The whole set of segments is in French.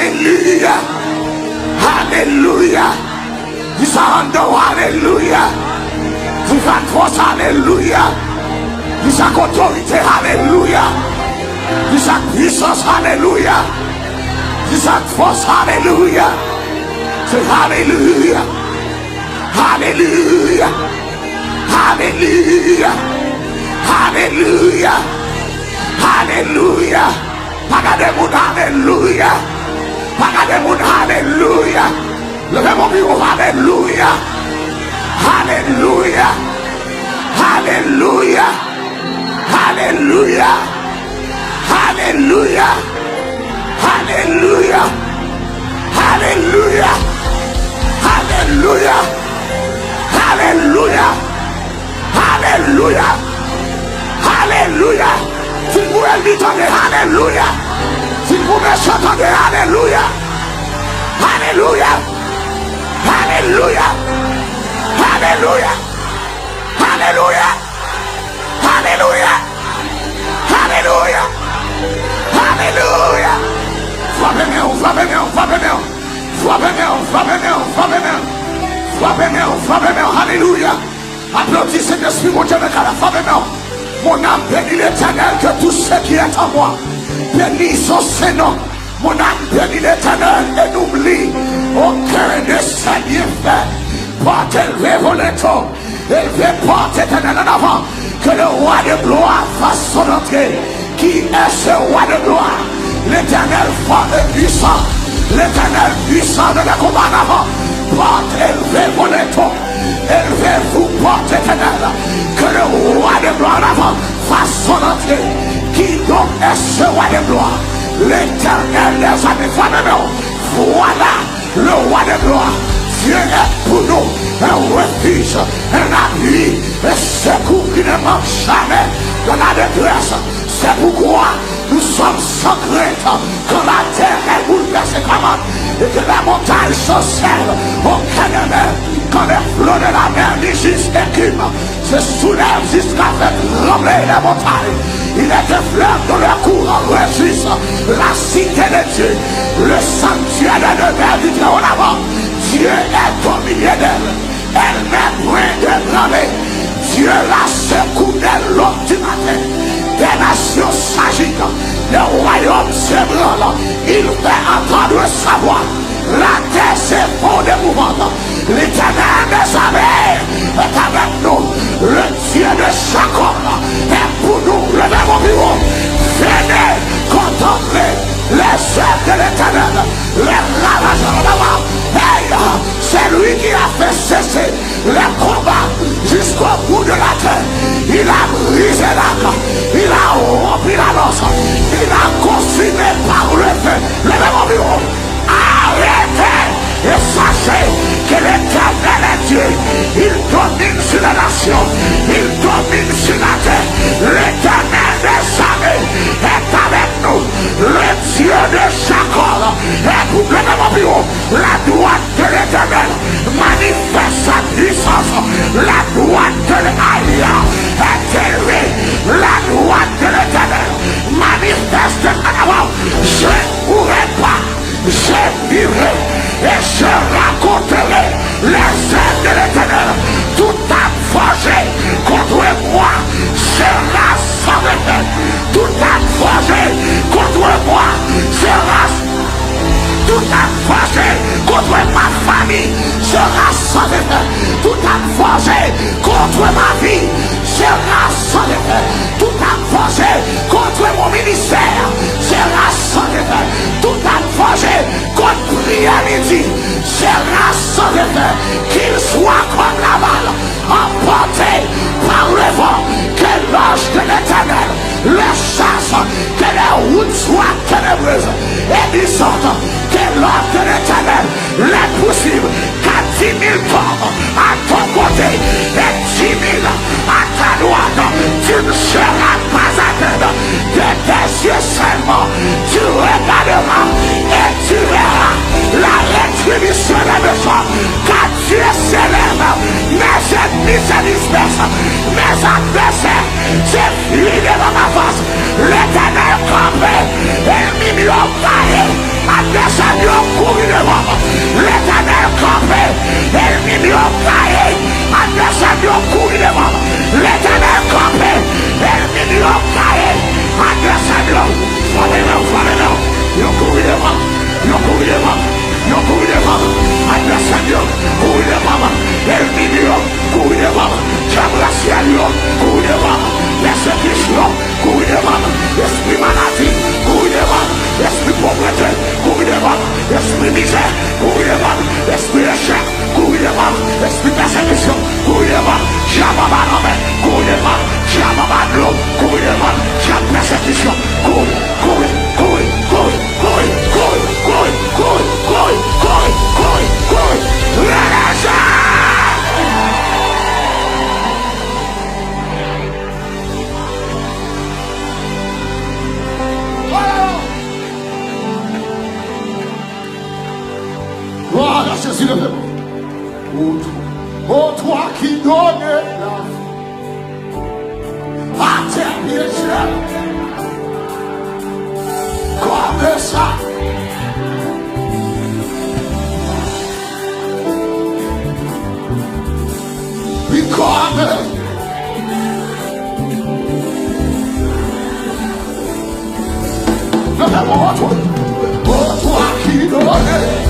Hallelujah. Hallelujah. This hallelujah. This force, hallelujah. This authority, hallelujah. This puissance, hallelujah. This force, hallelujah. Say hallelujah. Hallelujah. Hallelujah. Hallelujah. Hallelujah. Pagademun, hallelujah. Pagademun, hallelujah. Hallelujah. Hallelujah. Hallelujah. Hallelujah. Hallelujah. Hallelujah. Hallelujah. Hallelujah. Hallelujah. Hallelujah. Hallelujah. Si vous pouvez dire Alléluia. Si vous pouvez chanter Alléluia. Alléluia. Alléluia. Alléluia. Alléluia. Alléluia. Alléluia. Alléluia. Alléluia. Applaudissez l'Esprit, mon Dieu, mon âme bénit l'Éternel, que tout ce qui est en moi bénit son Seigneur. Mon âme bénit l'Éternel et n'oublie aucun de ses bienfaits. Porte élevé vos lettres, élevé porte éternelle en avant, que le roi de gloire fasse son entrée. Qui est ce roi de gloire? L'Éternel fort et puissant, l'Éternel puissant de la combat en avant. Porte élevé vos lettres, élevez-vous porte éternelle, que le roi de gloire en avant fasse son entrée. Qui donc est ce roi de gloire? L'Éternel des armées. Voilà le roi de gloire. Dieu est pour nous un refuge, un appui, un secours qui ne manque jamais dans la détresse. C'est pourquoi nous sommes sans crainte quand la terre est bouleversée et que la montagne s'enserre au canal. Quand les flots de la mer rugissent et écument, se soulèvent jusqu'à faire trembler la montagne. Il est des fleurs dans leur cours régissent la cité de Dieu, le sanctuaire de demeure du Dieu en avant. Dieu est au milieu d'elle, elle n'est point ébranlée. Dieu la secoue de l'aube du matin. Des nations s'agitent, les royaumes s'ébranlent, il fait entendre sa voix. La terre s'effondre d'épouvante. L'Éternel des armées est avec nous. Le Dieu de Jacob est pour nous. Le même bureau. Venez contempler les œuvres de l'Éternel, les ravageurs d'avant. Hey, c'est lui qui a fait cesser les combats jusqu'au bout de la terre. Il a brisé l'arc, il a rempli la lance, il a consumé par le feu. Le même bureau. Arrêtez et sachez que l'Éternel est Dieu. Il domine sur la nation, il domine sur la terre. L'Éternel des armées est avec nous. Le Dieu de Jacob est pour le même bureau. La droite de l'Éternel manifeste sa puissance. La droite de l'Éternel est élevée. La droite de l'Éternel manifeste en avant. Je ne pourrai pas. Je vivrai et je raconterai les œuvres de l'Éternel. Tout a forgé contre moi sera sans effet. Tout a forgé contre moi sera. Tout a forgé contre ma famille sera sans effet. Tout a forgé contre ma vie sera sans effet. Tout a forgé contre mon ministère sera sans effet. Tout a forgé contre prière midi sera sans effet. Qu'il soit comme la balle emporté par le vent. Que l'ange de l'Éternel le chasse. Que les routes soient ténébreuses et dissortent. Que l'ange de l'Éternel les poursuive. Qu'à 10 000 corps à ton côté et 10 000 à ta droite. Tu ne seras pas atteint. De tes yeux seulement tu regarderas et tu verras la rétribution des méchants. Car Dieu s'élève, mes ennemis se dispersent, mes adversaires se fuient devant ma face. L'Éternel campé et mis au palais à des L'éternel campé, ennemi au caillé, adversaire courir de moi. L'éternel campé, ennemi au caillé, adversaire, follow, you courir de moi, you courir de moi, you courir de moi, adversaire, courir de moi, ennemi courir de moi, diablaciel, courir de moi, persécution, courir de moi, esprit maladie, courir de moi, esprit pauvreté, courir de moi, esprit misère, courir de moi, esprit échec, courir de moi, esprit persécution, courir de moi, diable, courir de moi, diable, courir de moi, diable persécution, courir. Voilà, Jésus le fait. Oh, toi qui donnes la vie à tes pieds, comme ça. Oui, comme le fait oh, toi qui donnes.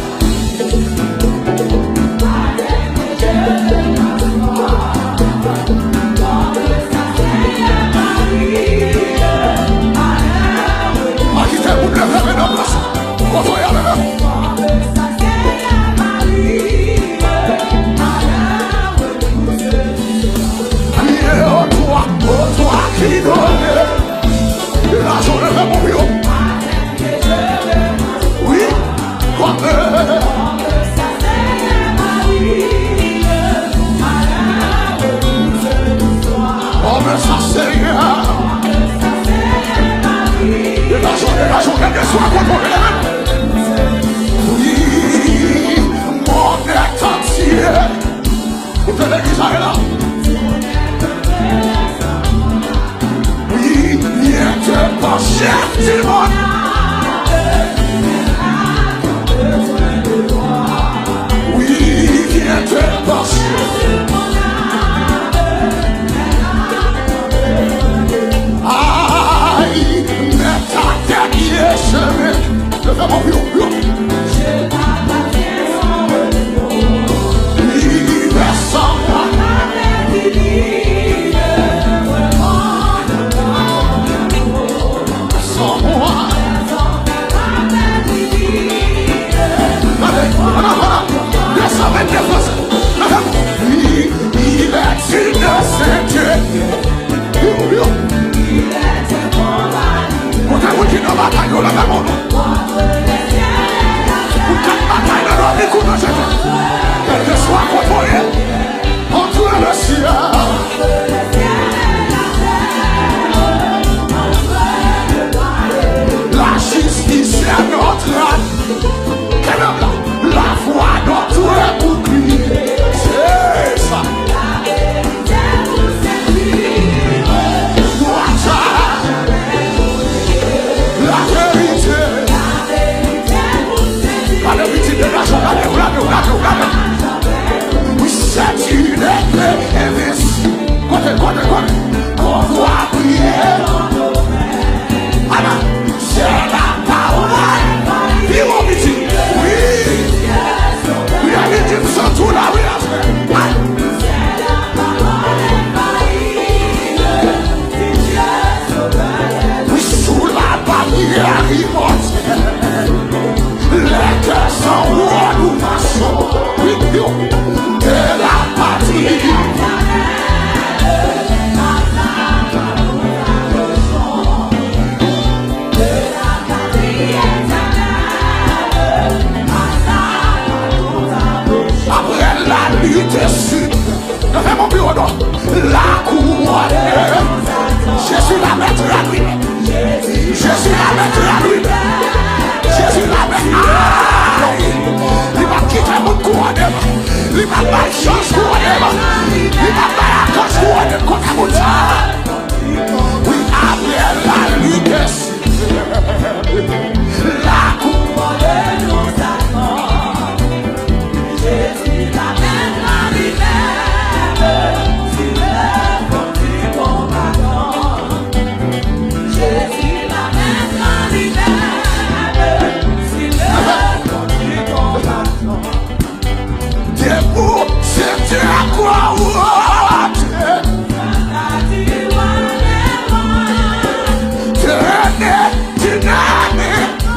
La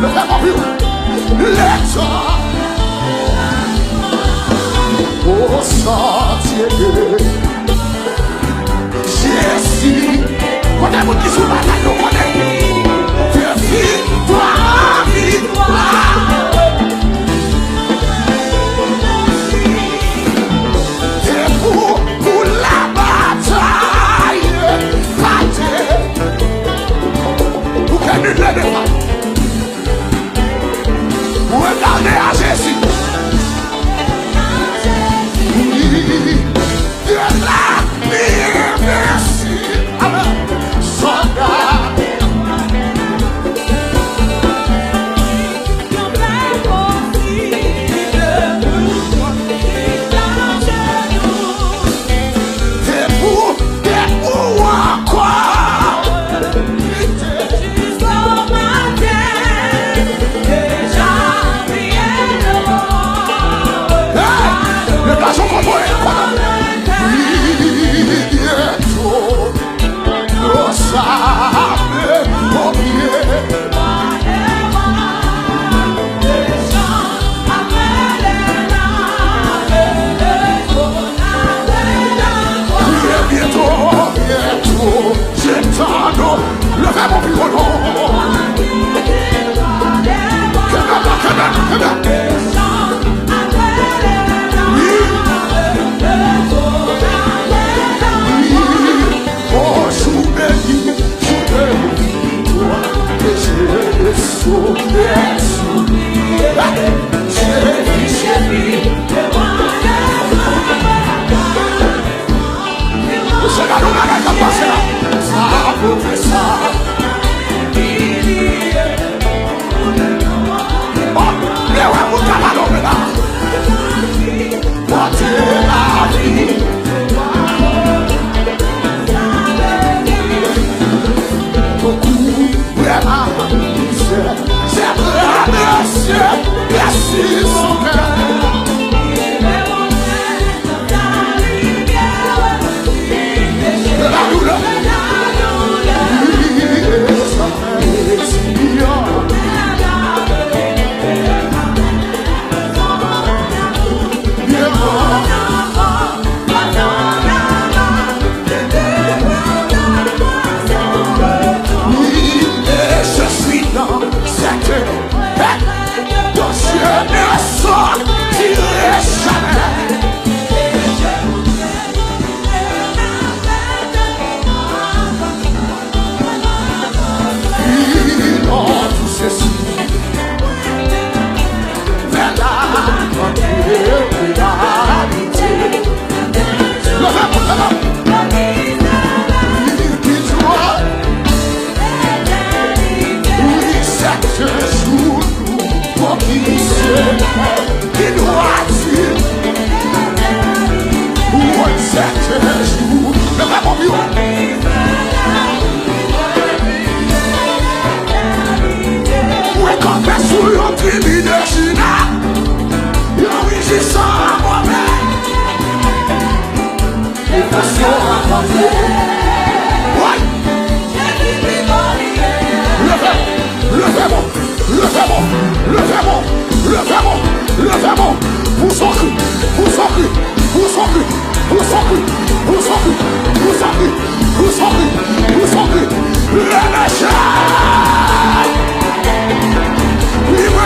levez mon bureau. L'état au sentier. Jésus, quand il y a qui sont bataille, on connaît. De victoire, victoire. Et pour la bataille, pour qu'elle ne le défende. Regardez à Jésus. De la merci. Soldat. Levez mon bureau. Oh, je vous bénis, toi, et je le souviens.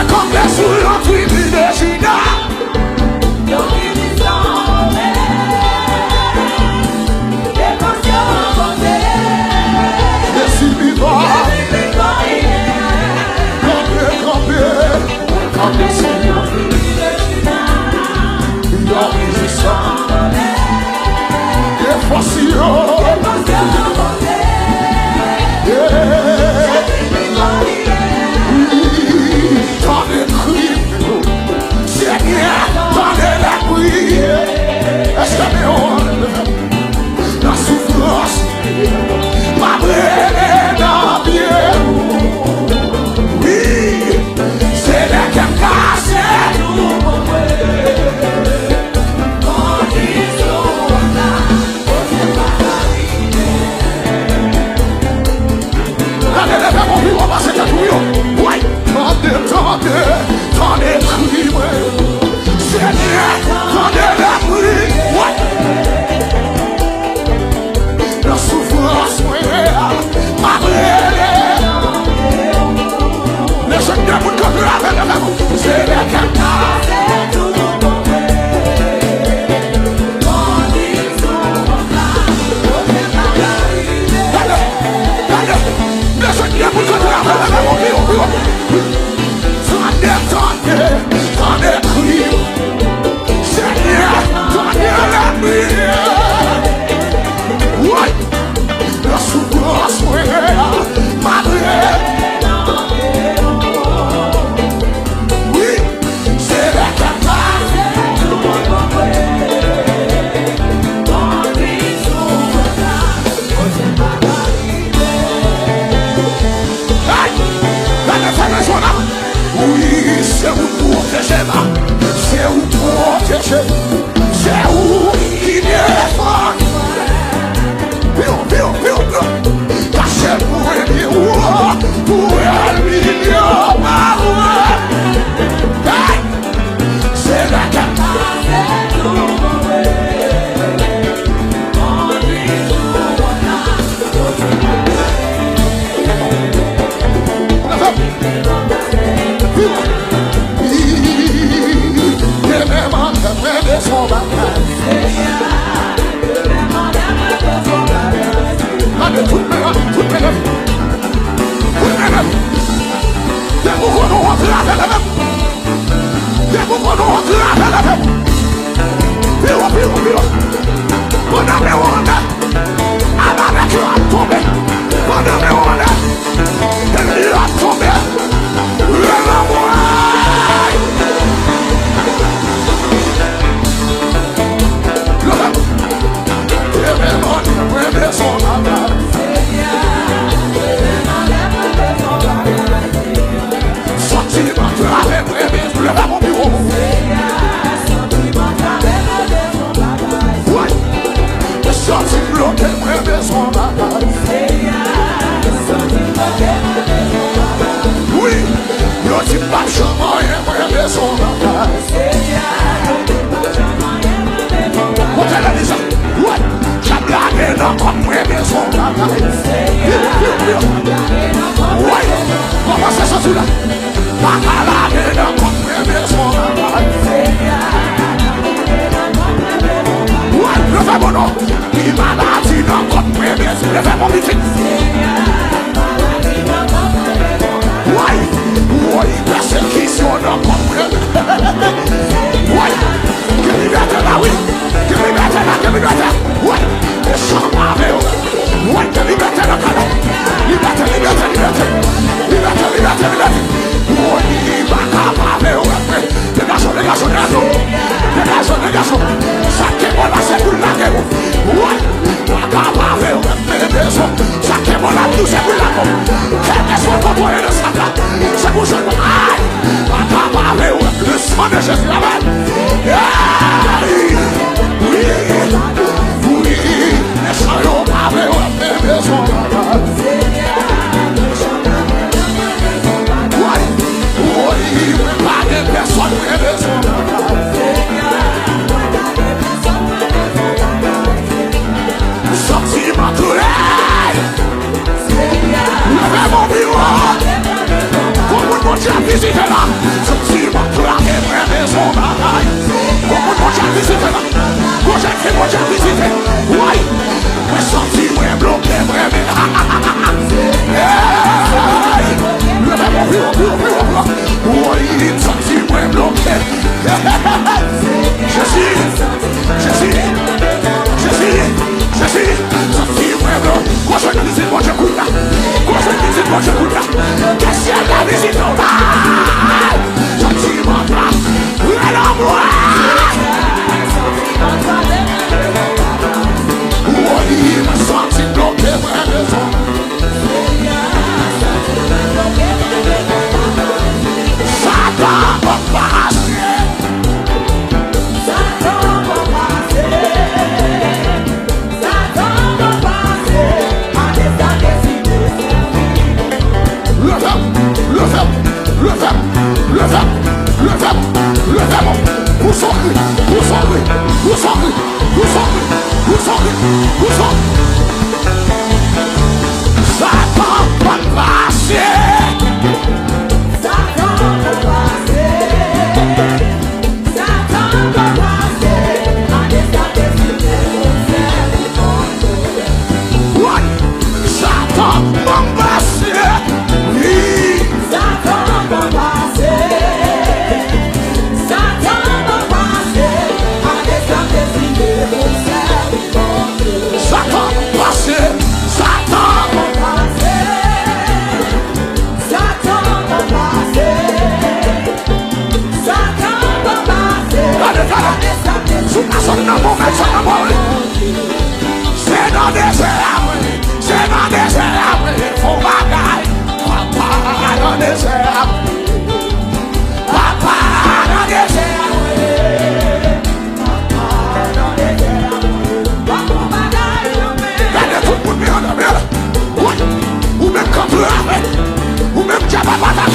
Come back.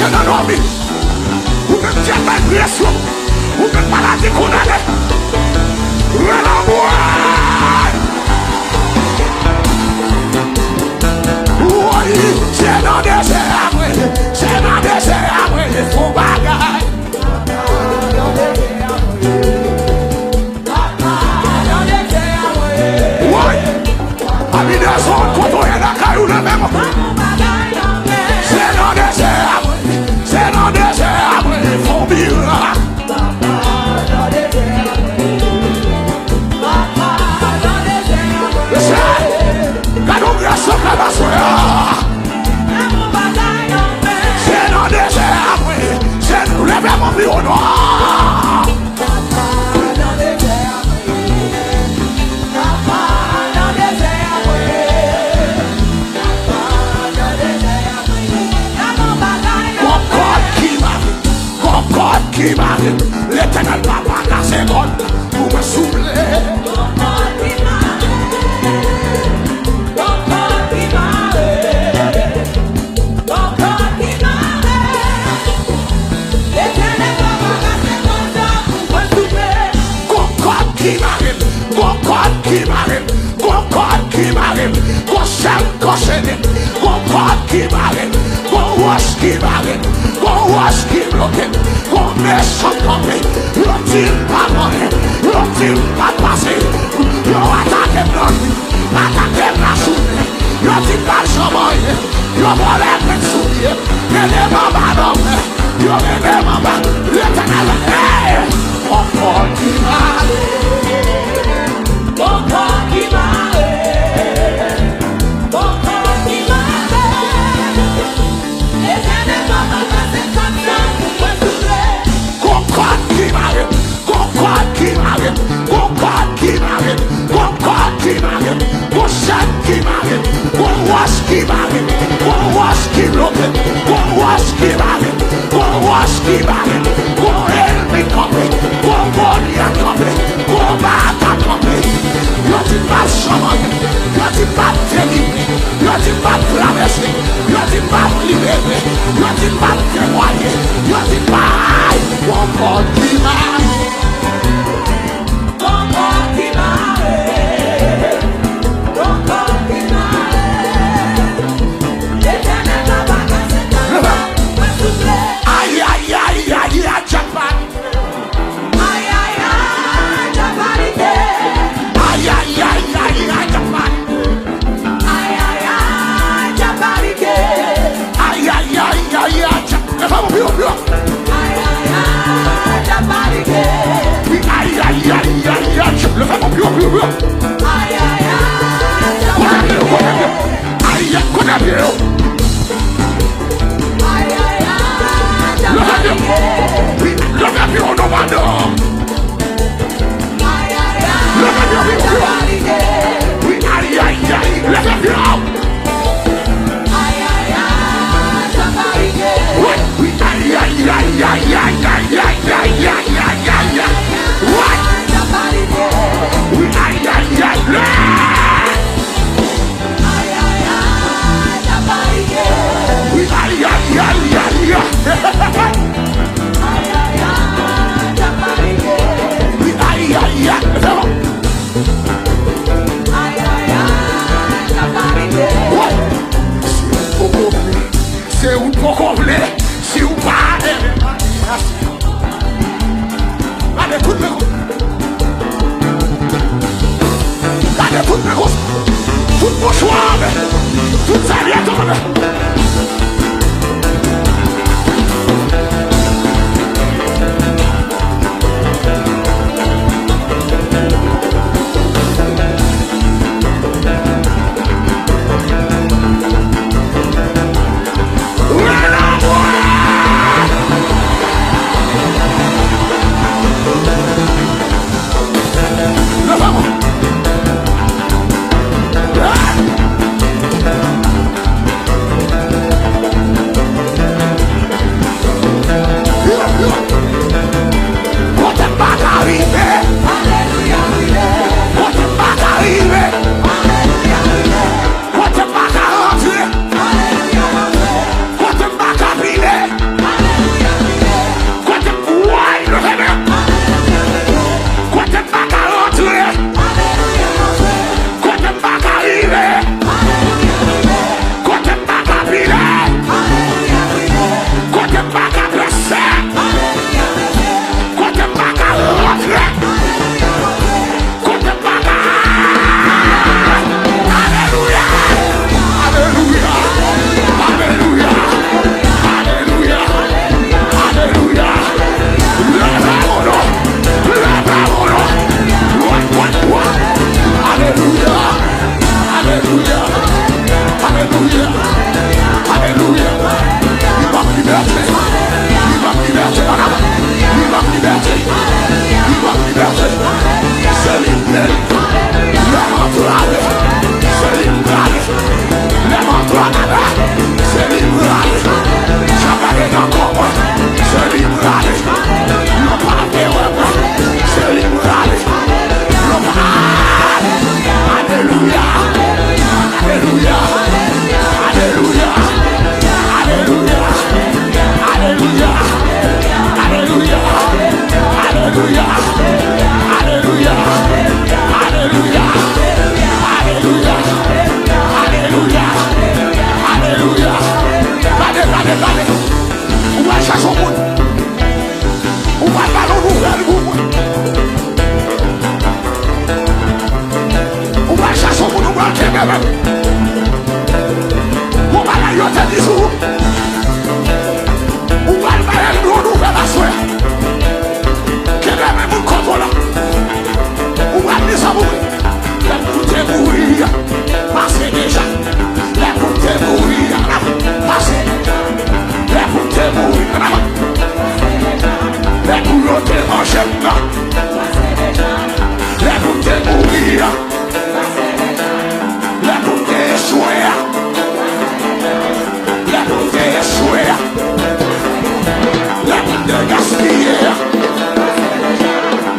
c'est dans nos vies. Ou même Dieu pas de pression. Ou même maladie qu'on a. Relamour. Oui, c'est dans des désert. C'est dans des désert. Il faut bagaille. Oui. Ami des autres, quand on est là, quand on est même. C'est dans des désert. C'est dans des désert. Il faut vivre. C'est dans des désert. C'est nous lèvons mon vie au noir. Qui m'arrive, l'éternel papa la seconde pour me souffler. Qui m'arrive, go shell, go shed, go God qui m'arrive, go wash qui m'arrive, go wash qui bloque, go mess up company, le team pas monnaie, le team pas passé, le attaque blanc, attaque la soupe, le team pas chamaille, le volet de soulier, le maman d'homme, le maman, l'éternel, encore qui m'arrive, encore qui m'arrive. chercher au monde. On va pas dans nouvelle boum. On va chercher au monde, on va chercher même. On va la yoter des jours. On va le faire une nouvelle assoir. Quel est même mon contrôle là? On va les amourer. La bouteille mourir. Passez déjà. La bouteille mourir. Passez. La bouteille mourir. La bouteille manger. La bouteille mourir. La bouteille échouer. La bouteille échouer. La bouteille gaspiller.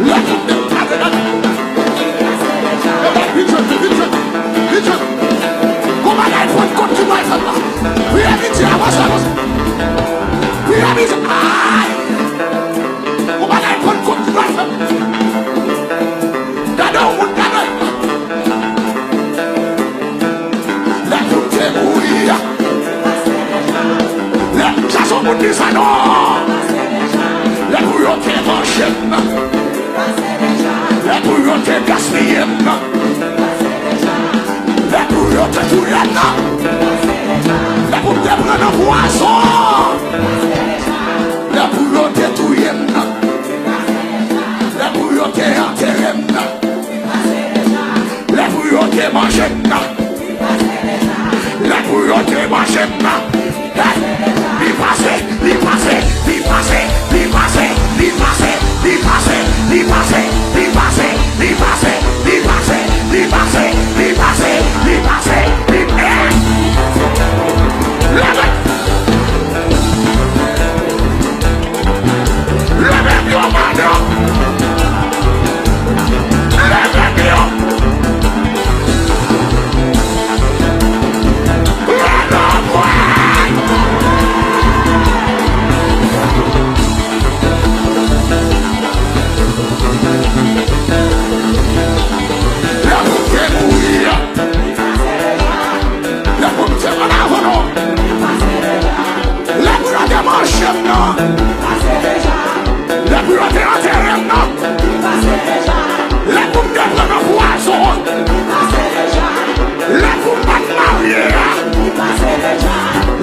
La bouteille comment elle prend compte du mal là? Oui, avance, avance. Oui, avance. Aïe. Comment elle prend compte du mal là? Gardons, gardons. La toute est mourir. La chanson de des anneaux. La bouillotte est mangée. La bouillotte est gaspillée. La bouillotte est touillette. La bouillotte est pleine de poisson. La bouillotte est touillette. La bouillotte est enterrée. La bouillotte est mangée. La bouillotte est mangée. L'y passer, l'y passer, l'y passer, l'y passer, l'y passer, l'y passer, l'y passer, l'y passer, l'y passer, l'y passer, l'y passer, l'y passer, l'y passer, l'y passer. Levez-vous, madame. Levez-vous. La bouillotte est enterrée, non? La boum de plein poisson. La boum pas de mariée.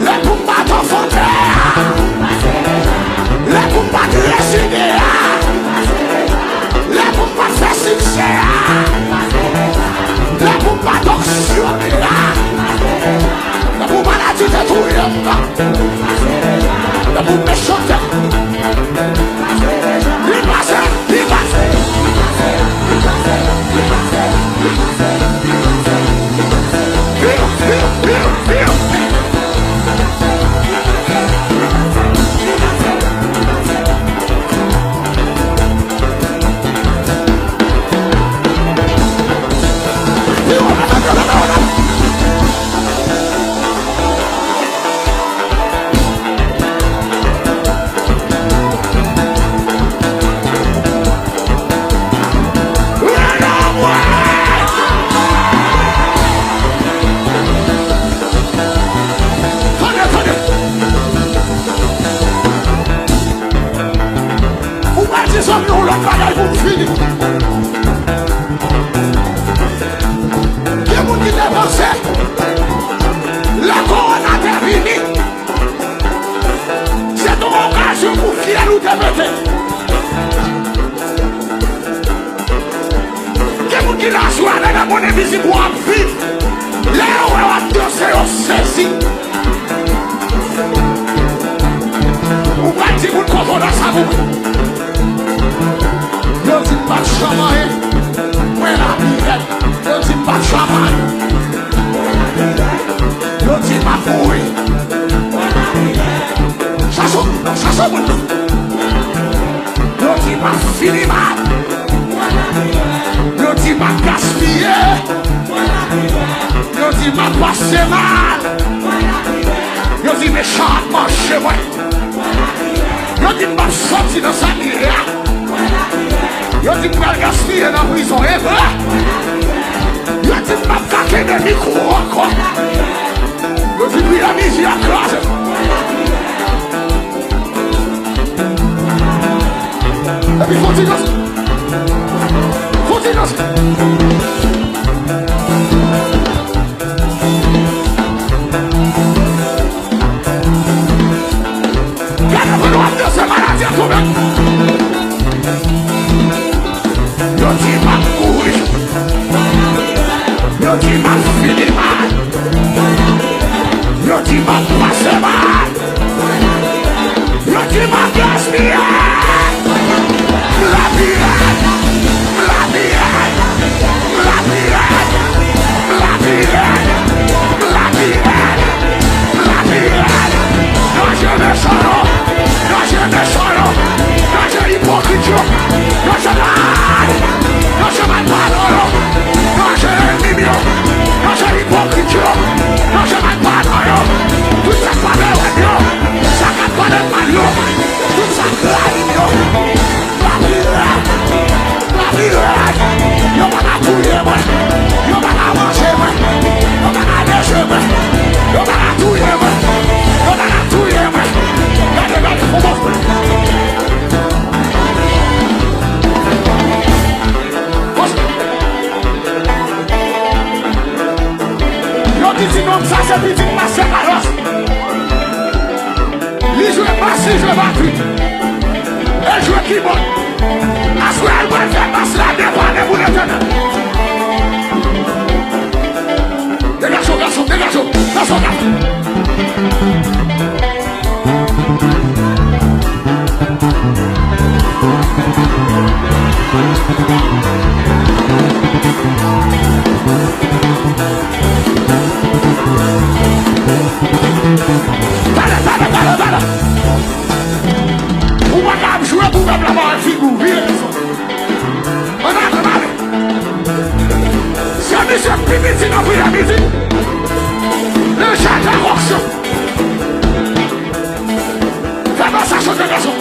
La boum pas d'enfanter. La boum pas de résider. La boum pas de faire succès. La boum pas d'oxyder. La boum maladie de tout. La boum méchante. La couronne a terminé. C'est ton occasion pour qui nous débuter. Quelqu'un qui l'a joué avec la monnaie visible pour vivre. Là où on va danser, on saisit. On va dire qu'on comprend dans sa bouche. Ne dis pas de chamaille. Où est la vie? Ne dis pas de chamaille. Ne dis pas fouille. Chassons, chassons mon nom. Ne dis pas fini mal. Ne dis pas gaspiller. Ne dis pas passer mal. Ne dis méchantement chez moi. Ne dis pas sortir dans sa vie. Ne dis pas gaspiller dans la prison. Ne dis pas caquer des micros encore. Ne dis pas la misère à classe. faut dire ça. Faut dire ça. Regardez-vous loin de ce maladie à tout-même. Yo dis ma couille. Yo dis ma fini mal. Yo dis ma passe mal. Yo dis ma gaspille. La pirate. La pirate. La pirate. La pirate. La pirate. La pirate. Non, je me sors. Non, je me sors. Non, je hypocrite. Non, je lie. Non, je m'adore. Non, je mimio. Non, je hypocrite. Non, je m'adore. Tout ça pas de radio. Ça n'a pas de mario. Tout ça radio. La pirate. La pirate. Yo va la touiller moi. Yo va la manger moi. Yo va la lécher moi. Yo va la touiller moi. Yo va la touiller moi. Regardez comment moi. Dit comme ça, c'est petit passé à l'os. Il joue pas si je battu. Elle joue qui bon. À ce qu'elle va faire passer la dépendre pour l'éternel. Dégagez, garçon, dégagez. Garçon, Ou madame jouer pour même la mort figure. On a demandé. C'est monsieur Pimiti dans la musique. Le chat de la roche. Fais-moi ça chanter la chanson.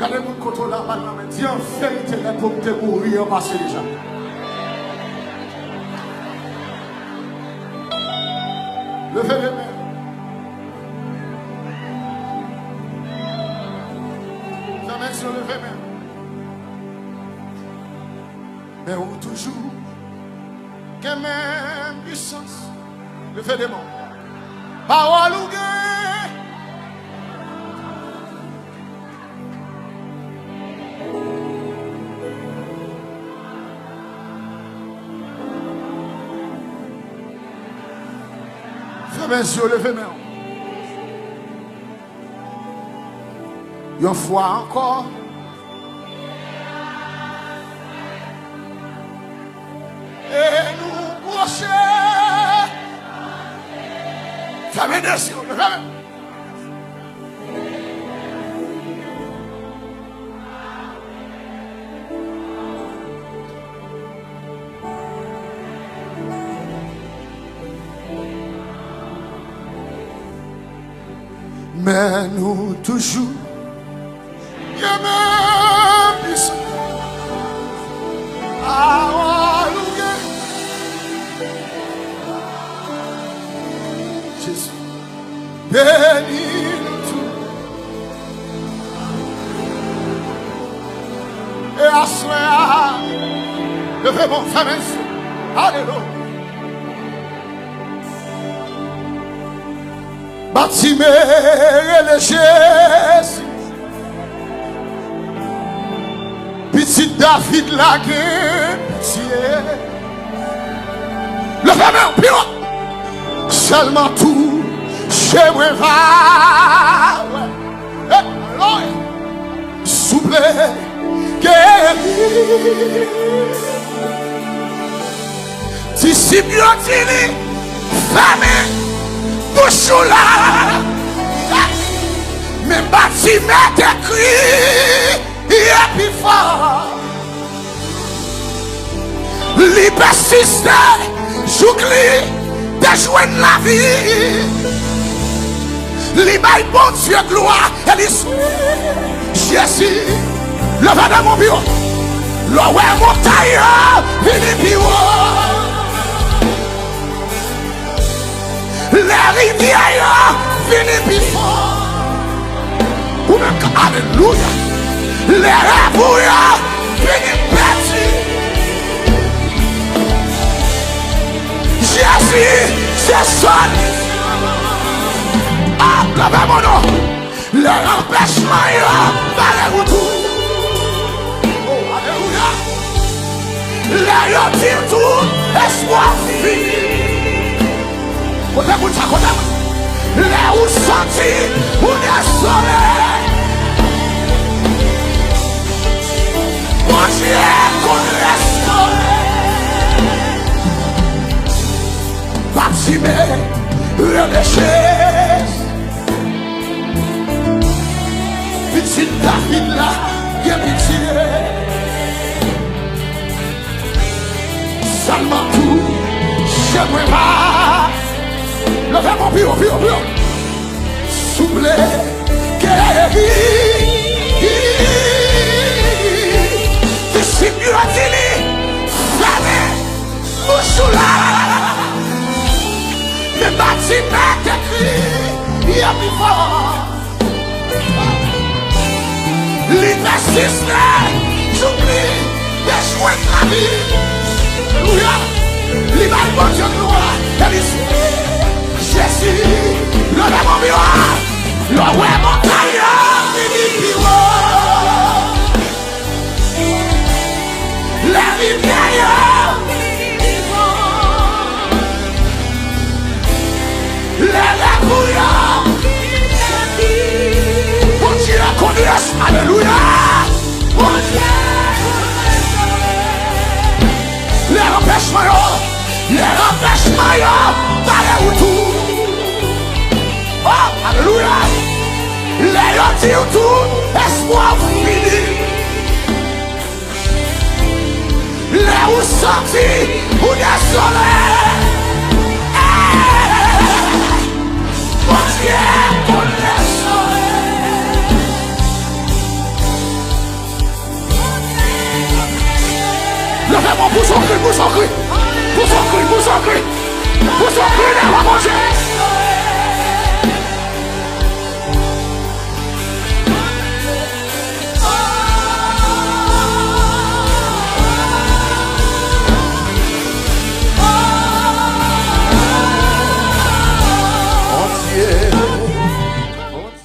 Regardez mon côté là, maintenant, dis en vérité, les pommes de mourir, passé déjà. Levez les mains. Jamais sur levez les mains. Mais où toujours, que même puissance. Levez les mains. Parole ou gain. Mes yeux levés, mais une fois encore, et nous brochez. Fermez les yeux, mais nous toujours. Jésus, bénis tout. Et à soi, levez mon femme ainsi. Alléluia. Bâtiment le Jésus. Petit David la guerre. Le fameux pire. Seulement tout chez moi va. Souple guéri. Disciple dit famille. Bouchoula, mais bâtiment écrit, et puis fort. L'hypersiste, j'oublie de jouer la vie. L'hyper bon Dieu gloire, elle est Jésus, le va dans mon bureau, le ouais montagne, vini bureau. Les rivières finissent plus fort. Alléluia. Les rêves finissent petits. Jésus, c'est son. Ah, levez mon nom. Les empêchements, par les retours. Oh, alléluia. Les retire tout, espoir fini. Les où sorti, où est soleil. Mon Dieu, qu'on reste soleil. Bâtiment, relâché. Petit David là, il y a pitié. Seulement tout, je me bats. Levez mon bureau, bureau. Souple, guéri. Disciple a dit, famille, bouchoula. Les bâtiments écrits, il y a plus fort. L'université, j'oublie de jouer de la vie. Alléluia. L'image de Dieu gloire, elle est ici. Jésus, le démon miroir, le ouais montagne, vini bureau. Les rivières, les lèvres, mon Dieu connaisse, alléluia. Mon Dieu, les empêchements, par les retours. Oh, alléluia. Les retire tout, espoir fini. Les où sorti, où des soleils. Mon Dieu, pour les soleils. Levez-moi pour son cri, pour son cri. Pour son cri, pour son cri, pour son cri, mon Dieu.